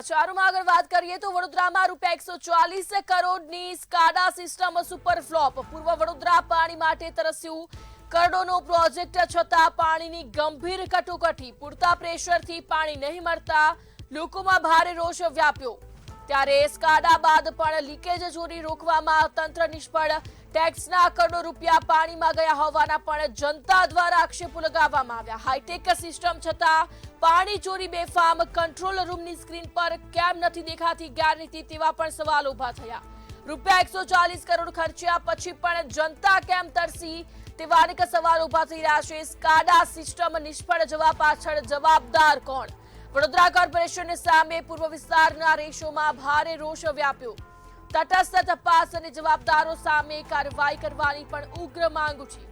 સમાચારોમાં આગળ વાત કરીએ તો વડોદરામાં રૂપિયા 140 કરોડની સ્કાડા સિસ્ટમ સુપર ફ્લોપ. પૂર્વ વડોદરા પાણી માટે તરસ્યું. કરોડોનો પ્રોજેક્ટ છતાં પાણીની ગંભીર કટોકટી. પૂરતા પ્રેશરથી પાણી નહીં મળતા લોકોમાં ભારે રોષ વ્યાપ્યો. ત્યારે સ્કાડા બાદ પણ લીકેજ ચોરી રોકવામાં તંત્ર નિષ્ફળ. ટેક્સના કરોડો રૂપિયા પાણીમાં ગયા હોવાના પણ જનતા દ્વારા આક્ષેપો લગાવવામાં આવ્યા. હાઈટેક સિસ્ટમ છતાં પાણી ચોરી બેફામ. કંટ્રોલ રૂમની સ્ક્રીન પર કેમ નથી દેખાતી ગેરરીતિ, તેવા પણ સવાલ ઉભા થયા. રૂપિયા 140 કરોડ ખર્ચ્યા પછી પણ જનતા કેમ તરસી, તેવા અનેક સવાલ ઉભા થઈ રહ્યા છે. સ્કાડા સિસ્ટમ નિષ્ફળ જવા પાછળ જવાબદાર કોણ? વડોદરા કોર્પોરેશન સામે પૂર્વ વિસ્તારના રેશોમાં ભારે રોષ વ્યાપ્યો. તટસ્થ તપાસ અને જવાબદારો સામે કાર્યવાહી કરવાની પણ ઉગ્ર માંગ છે.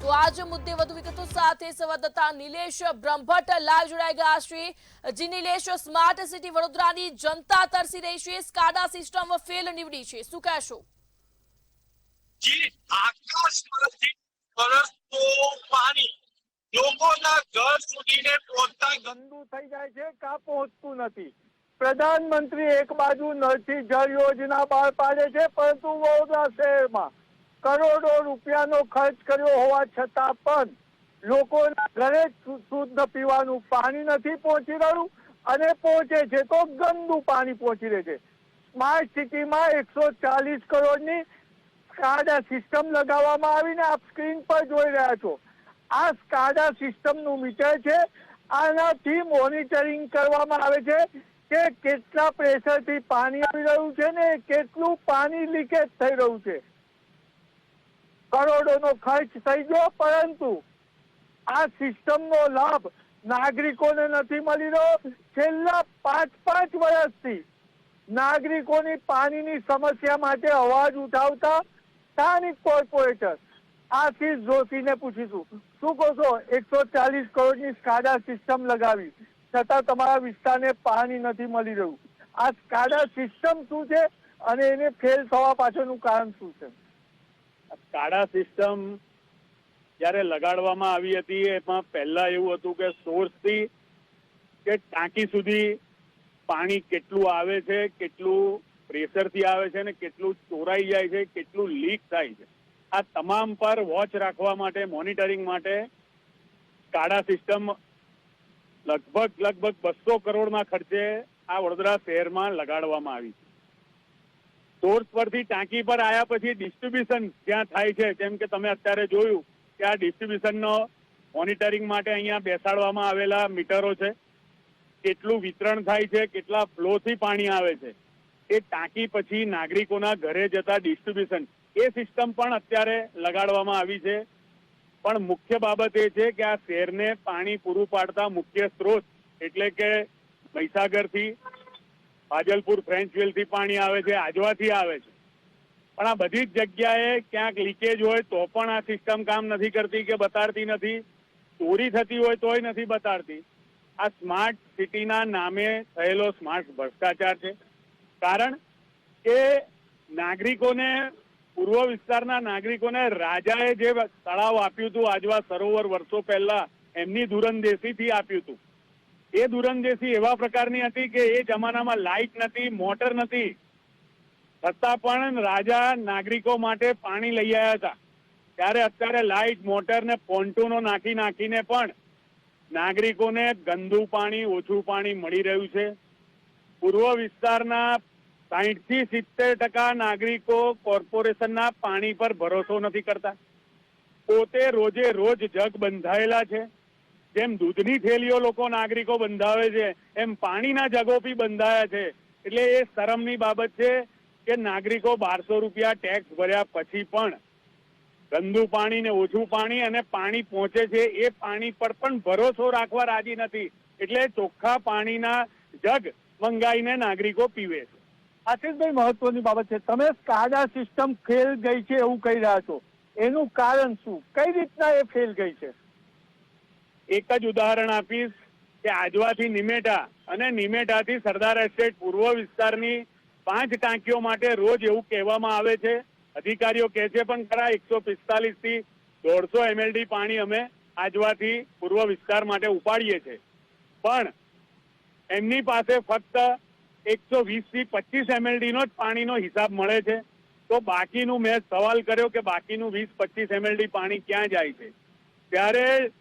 તો આજ મુદ્દે વધુ વિગતો સાથે સંવાદદાતા નિલેશ બ્રહ્મભટ્ટ લાઈવ જોડાઈ ગયા છે. જી નિલેશ, સ્માર્ટ સિટી વડોદરાની જનતા તરસી રહી છે. સ્કાડા સિસ્ટમ ફેલ નીવડી છે, શું કહેશો? જી, આકાશમાંથી વરસતો પાણી લોકોના ઘર સુધીને પહોંચતા ગંદુ થઈ જાય છે, કાં પહોંચતું નથી. પ્રધાનમંત્રી એક બાજુ નળથી જળ યોજના બહાર પાડે છે, પરંતુ વડોદરા શહેરમાં કરોડો રૂપિયાનો ખર્ચ કર્યો હોવા છતાં પણ લોકોના ઘરે શુદ્ધ પીવાનું પાણી નથી પહોંચી રહ્યું, અને પહોંચે છે તો ગંદુ પાણી પહોંચી રહે છે. સ્માર્ટ સિટીમાં 140 કરોડની સ્કાડા સિસ્ટમ લગાવવામાં આવીને આપ સ્ક્રીન પર જોઈ રહ્યા છો. આ સ્કાડા સિસ્ટમનું મીટર છે. આનાથી મોનિટરિંગ કરવામાં આવે છે કે કેટલા પ્રેશરથી પાણી આવી રહ્યું છે ને કેટલું પાણી લીકેજ થઈ રહ્યું છે. કરોડોનો ખર્ચ થઈ ગયો, પરંતુ આ સિસ્ટમનો લાભ નાગરિકોને નથી મળી રહ્યો. છેલ્લા 5 વર્ષથી નાગરિકોની પાણીની સમસ્યા માટે અવાજ ઉઠાવતા સ્થાનિક કોર્પોરેટર આશીષ જોશીને પૂછીશું, શું કહો છો? 140 કરોડની સ્કાડા સિસ્ટમ લગાવી છતાં તમારા વિસ્તારને પાણી નથી મળી રહ્યું. આ સ્કાડા સિસ્ટમ શું છે અને એને ફેલ થવા પાછળનું કારણ શું છે? સ્કાડા સિસ્ટમ જયારે લગાડવામાં આવી હતી, એમાં પહેલા એવું હતું કે સોર્સથી કે ટાંકી સુધી પાણી કેટલું આવે છે, કેટલું પ્રેશરથી આવે છે, ને કેટલું ચોરાઈ જાય છે, કેટલું લીક થાય છે, આ તમામ પર વોચ રાખવા માટે, મોનિટરિંગ માટે સ્કાડા સિસ્ટમ લગભગ 200 કરોડના ખર્ચે આ વડોદરા શહેરમાં લગાડવામાં આવી છે. સોર્સ પરથી ટાંકી પર આવ્યા પછી ડિસ્ટ્રીબ્યુશન જ્યાં થાય છે, જેમ કે તમે અત્યારે જોયું કે આ ડિસ્ટ્રીબ્યુશનનો મોનિટરિંગ માટે અહીંયા બેસાડવામાં આવેલા મીટરો છે. કેટલું વિતરણ થાય છે, કેટલા ફ્લોથી પાણી આવે છે, એ ટાંકી પછી નાગરિકોના ઘરે જતા ડિસ્ટ્રીબ્યુશન, એ સિસ્ટમ પણ અત્યારે લગાડવામાં આવી છે. પણ મુખ્ય બાબત એ છે કે આ શહેરને પાણી પૂરું પાડતા મુખ્ય સ્ત્રોત એટલે કે મહીસાગરથી, ફાજલપુર, ફ્રેન્ચવેલથી પાણી આવે છે, આજવાથી આવે છે. પણ આ બધી જ જગ્યાએ ક્યાંક લીકેજ હોય તો પણ આ સિસ્ટમ કામ નથી કરતી કે બતાડતી નથી. ચોરી થતી હોય તોય નથી બતાડતી. આ સ્માર્ટ સિટીના નામે થયેલો સ્માર્ટ ભ્રષ્ટાચાર છે. કારણ કે નાગરિકોને, પૂર્વ વિસ્તારના નાગરિકોને રાજાએ જે તળાવ આપ્યું હતું, આજવા સરોવર, વર્ષો પહેલા એમની દૂરંદેશીથી આપ્યું હતું. એ દૂરંદેશી એવા પ્રકારની હતી કે એ જમાનામાં લાઇટ નથી, મોટર નથી, છતાં પણ રાજા નાગરિકો માટે પાણી લઈ આવ્યા હતા. ત્યારે અત્યારે લાઇટ, મોટર ને પોન્ટૂનો નાખીને પણ નાગરિકોને ગંદુ પાણી, ઓછું પાણી મળી રહ્યું છે. પૂર્વ વિસ્તારના 60 થી 70% નાગરિકો કોર્પોરેશનના પાણી પર ભરોસો નથી કરતા. પોતે રોજે રોજ જગ બંધાયેલા છે. જેમ દૂધની થેલીઓ લોકો નાગરિકો બંધાવે છે, એમ પાણીના જગો બી બંધાયા છે. એટલે એ શરમની બાબત છે કે નાગરિકો 1200 રૂપિયા ટેક્સ ભર્યા પછી પણ ગંદુ પાણી ને ઓછું પાણી અને પાણી પહોંચે છે એ પાણી પર પણ ભરોસો રાખવા રાજી નથી. એટલે ચોખ્ખા પાણીના જગ મંગાઈને નાગરિકો પીવે છે. આશીષભાઈ, મહત્વની બાબત છે, તમે સ્કાડા સિસ્ટમ ફેલ ગઈ છે એવું કહી રહ્યા છો. એનું કારણ શું? કઈ રીતના એ ફેલ ગઈ છે? એક જ ઉદાહરણ આપીશ કે આજવાથી નિમેટા અને નિમેટાથી સરદાર એસ્ટેટ પૂર્વ વિસ્તારની 5 ટાંકીઓ માટે રોજ એવું કહેવામાં આવે છે, અધિકારીઓ કહે છે પણ ખરા, 145 થી 150 MLD પાણી અમે આજવાથી પૂર્વ વિસ્તાર માટે ઉપાડીએ છીએ. પણ એમની પાસે ફક્ત 120 થી 25 MLD નો જ પાણીનો હિસાબ મળે છે. તો બાકીનું મેં સવાલ કર્યો કે બાકીનું 20-25 MLD પાણી ક્યાં જાય છે, ત્યારે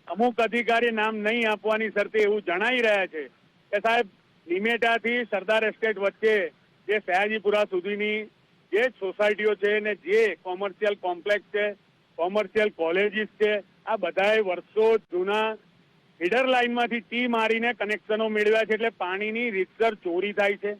અમુક અધિકારી નામ નહીં આપવાની શરતે એવું જણાઈ રહ્યા છે કે સાહેબ નિમેટાથી સરદાર એસ્ટેટ વચ્ચે જે સયાજીપુરા સુધીની જે સોસાયટીઓ છે ને જે કોમર્શિયલ કોમ્પ્લેક્સ છે, કોમર્શિયલ કોલેજીસ છે, આ બધાએ વર્ષો જૂના ફીડર લાઇનમાંથી ટી મારીને કનેક્શનો મેળવ્યા છે. એટલે પાણીની રીતસર ચોરી થાય છે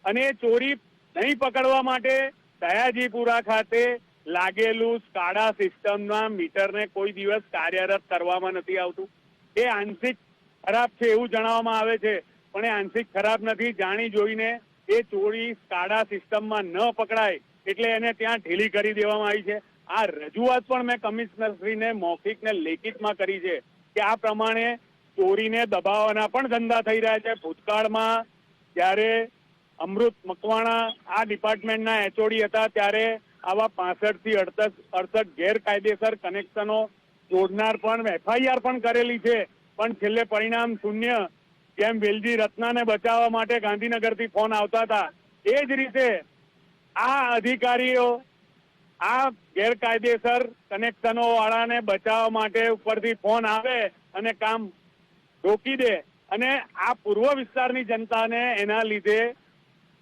અને એ ચોરી નહીં પકડવા માટે સયાજીપુરા ખાતે લાગેલું સ્કાડા સિસ્ટમના મીટરને કોઈ દિવસ કાર્યરત કરવામાં નથી આવતું. એ આંશિક ખરાબ છે એવું જણાવવામાં આવે છે, પણ એ આંશિક ખરાબ નથી. જાણી જોઈને એ ચોરી સ્કાડા સિસ્ટમમાં ન પકડાય એટલે એને ત્યાં ઢીલી કરી દેવામાં આવી છે. આ રજૂઆત પણ મેં કમિશનરશ્રીને મૌખિક ને લેખિતમાં કરી છે કે આ પ્રમાણે ચોરીને દબાવવાના પણ ધંધા થઈ રહ્યા છે. ભૂતકાળમાં જ્યારે અમૃત મકવાણા આ ડિપાર્ટમેન્ટના HOD હતા ત્યારે આવા 65 થી 68 ગેરકાયદેસર કનેક્શનો જોડનાર પણ FIR પણ કરેલી છે, પણ છેલ્લે પરિણામ શૂન્ય. જેમ વેલજી રત્નાને બચાવવા માટે ગાંધીનગરથી ફોન આવતા હતા, એ જ રીતે આ અધિકારીઓ આ ગેરકાયદેસર કનેક્શનો વાળાને બચાવવા માટે ઉપરથી ફોન આવે અને કામ રોકી દે અને આ પૂર્વ વિસ્તારની જનતાને એના લીધે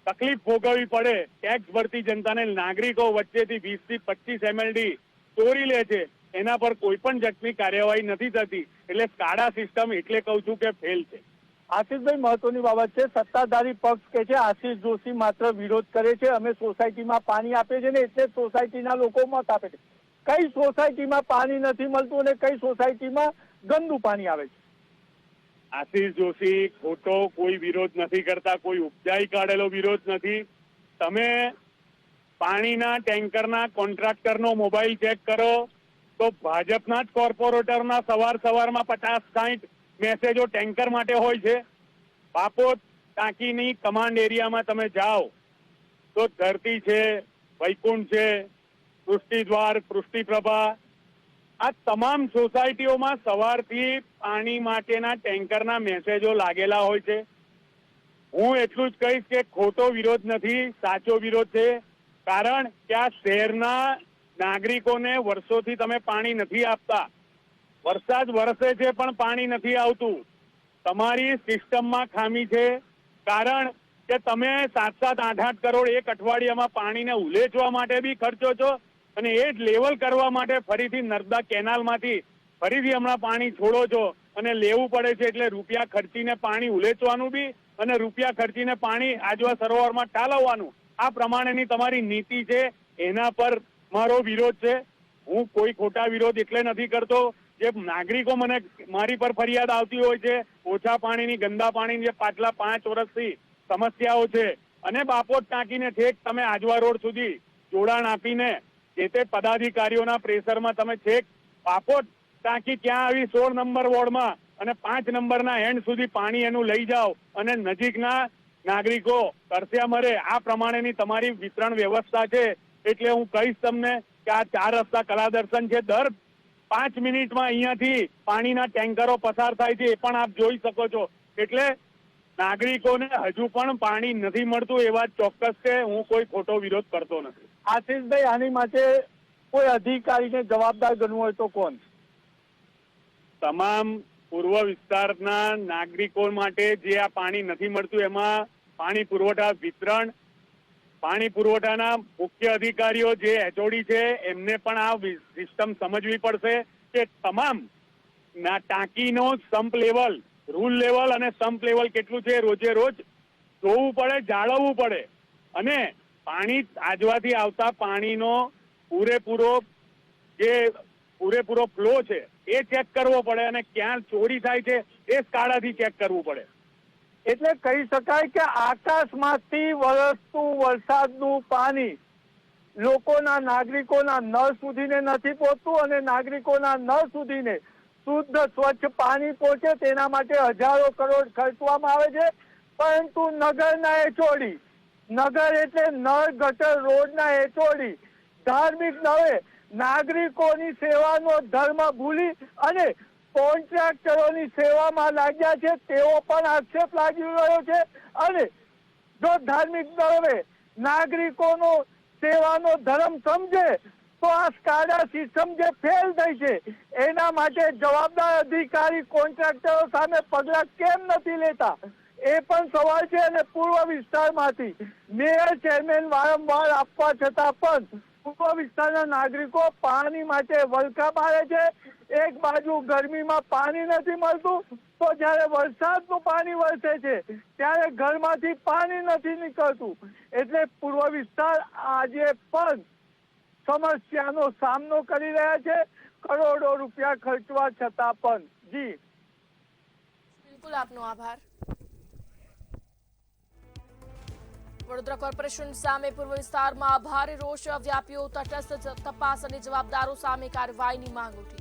તકલીફ ભોગવવી પડે. ટેક્સ ભરતી જનતાને નાગરિકો વચ્ચેથી 20 થી 25 MLD ચોરી લે છે, એના પર કોઈ પણ જાતની કાર્યવાહી નથી થતી. એટલે સ્કાડા સિસ્ટમ એટલે કહું છું કે ફેલ છે. આશીષભાઈ, મહત્વની બાબત છે, સત્તાધારી પક્ષ કે છે આશીષ જોશી માત્ર વિરોધ કરે છે, અમે સોસાયટીમાં પાણી આપે છે ને એટલે સોસાયટીના લોકો મત આપે છે. કઈ સોસાયટીમાં પાણી નથી મળતું અને કઈ સોસાયટીમાં ગંદુ પાણી આવે છે? આશીષ જોશી ખોટો કોઈ વિરોધ નથી કરતા, કોઈ ઉપજાઈ કાઢેલો વિરોધ નથી. તમે પાણીના ટેન્કરના કોન્ટ્રાક્ટરનો મોબાઈલ ચેક કરો તો ભાજપના જ કોર્પોરેટરના સવારમાં 50-60 મેસેજો ટેન્કર માટે હોય છે. બાપોદ ટાંકીની કમાન્ડ એરિયામાં તમે જાઓ તો ધરતી છે, વૈકુંઠ છે, પૃષ્ટિદ્વાર, પૃષ્ટિપ્રભા, આ તમામ સોસાયટીઓમાં સવારથી પાણી માટેના ટેન્કરના મેસેજો લાગેલા હોય છે. હું એટલું જ કહીશ કે ખોટો વિરોધ નથી, સાચો વિરોધ છે. કારણ કે આ શહેરના નાગરિકોને વર્ષોથી તમે પાણી નથી આપતા. વરસાદ વરસે છે પણ પાણી નથી આવતું. તમારી સિસ્ટમમાં ખામી છે, કારણ કે તમે 7-8 કરોડ એક અઠવાડિયામાં પાણીને ઉલેચવા માટે બી ખર્ચો છો અને એ જ લેવલ કરવા માટે ફરીથી નર્મદા કેનાલમાંથી ફરીથી હમણાં પાણી છોડો છો અને લેવું પડે છે. એટલે રૂપિયા ખર્ચીને પાણી ઉલેચવાનું બી અને રૂપિયા ખર્ચીને પાણી આજવા સરોવરમાં ઠાલવવાનું, આ પ્રમાણેની તમારી નીતિ છે. એના પર મારો વિરોધ છે. હું કોઈ ખોટા વિરોધ એટલે નથી કરતો. જે નાગરિકો મને મારી પર ફરિયાદ આવતી હોય છે, ઓછા પાણીની, ગંદા પાણીની જે પાછલા 5 વર્ષથી સમસ્યાઓ છે, અને બાપોદ ટાંકીને છેક તમે આજવા રોડ સુધી જોડાણ આપીને જે તે પદાધિકારીઓના પ્રેશરમાં તમે છેક બાપોદ ટાંકી ક્યાં આવી 16 નંબર વોર્ડમાં અને 5 નંબરના એન્ડ સુધી પાણી એનું લઈ જાઓ અને નજીકના નાગરિકો તરસ્યા મરે, આ પ્રમાણેની તમારી વિતરણ વ્યવસ્થા છે. એટલે હું કહીશ તમને કે આ 4 રસ્તા કલાદર્શન છે, દર 5 મિનિટમાં અહીંયાથી પાણીના ટેન્કરો પસાર થાય છે, એ પણ આપ જોઈ શકો છો. એટલે નાગરિકોને હજુ પણ પાણી નથી મળતું એ વાત ચોક્કસ છે. હું કોઈ ખોટો વિરોધ કરતો નથી. આશીષભાઈ, આની માટે કોઈ અધિકારીને જવાબદાર ગણવું હોય તો કોણ? તમામ પૂર્વ વિસ્તારના નાગરિકો માટે જે આ પાણી નથી મળતું, એમાં પાણી પુરવઠા વિતરણ, પાણી પુરવઠાના મુખ્ય અધિકારીઓ જે HOD છે એમને પણ આ સિસ્ટમ સમજવી પડશે કે તમામ ટાંકીનો સંપ લેવલ, રૂલ લેવલ અને સંપ લેવલ કેટલું છે રોજે રોજ જોવું પડે, જાળવવું પડે. અને પાણી આજવાથી આવતા પાણીનો પૂરેપૂરો ફ્લો છે એ ચેક કરવો પડે અને ક્યાં ચોરી થાય છે એ સ્કાડાથી ચેક કરવું પડે. એટલે કહી શકાય કે આકાશમાંથી વરસતું વરસાદનું પાણી લોકોના, નાગરિકોના નળ સુધીને નથી પહોંચતું અને નાગરિકોના નળ સુધીને શુદ્ધ સ્વચ્છ પાણી પહોંચે તેના માટે હજારો કરોડ ખર્ચવામાં આવે છે. પરંતુ નગરના HOD, નગર એટલે નળ ગટર રોડના HOD ધાર્મિક નવે નાગરિકોની સેવાનો ધર્મ ભૂલી અને કોન્ટ્રાક્ટરોની સેવામાં લાગ્યા છે તેવો પણ આક્ષેપ લાગી રહ્યો છે. અને જો ધાર્મિક દળે નાગરિકોનો સેવાનો ધર્મ સમજે તો આ સ્કાડા સિસ્ટમ જે ફેલ થઈ છે એના માટે જવાબદાર અધિકારી કોન્ટ્રાક્ટરો સામે પગલાં કેમ નથી લેતા એ પણ સવાલ છે. અને પૂર્વ વિસ્તારમાંથી મેયર ચેરમેન વારંવાર આપવા છતાં પણ પૂર્વ વિસ્તારના નાગરિકો પાણી માટે વલખા મારે છે. એક બાજુ ગરમીમાં પાણી નથી મળતું તો જ્યારે વરસાદનું પાણી વરસે છે ત્યારે ઘરમાંથી પાણી નથી નીકળતું. એટલે પૂર્વ વિસ્તાર આજે પણ સમસ્યાનો સામનો કરી રહ્યા છે, કરોડો રૂપિયા ખર્ચવા છતાં પણ. જી બિલકુલ, આપનો આભાર. વડોદરા કોર્પોરેશન સામે પૂર્વ વિસ્તારમાં ભારે રોષ વ્યાપ્યો. તટસ્થ તપાસ અને જવાબદારો સામે કાર્યવાહીની માંગ ઉઠી.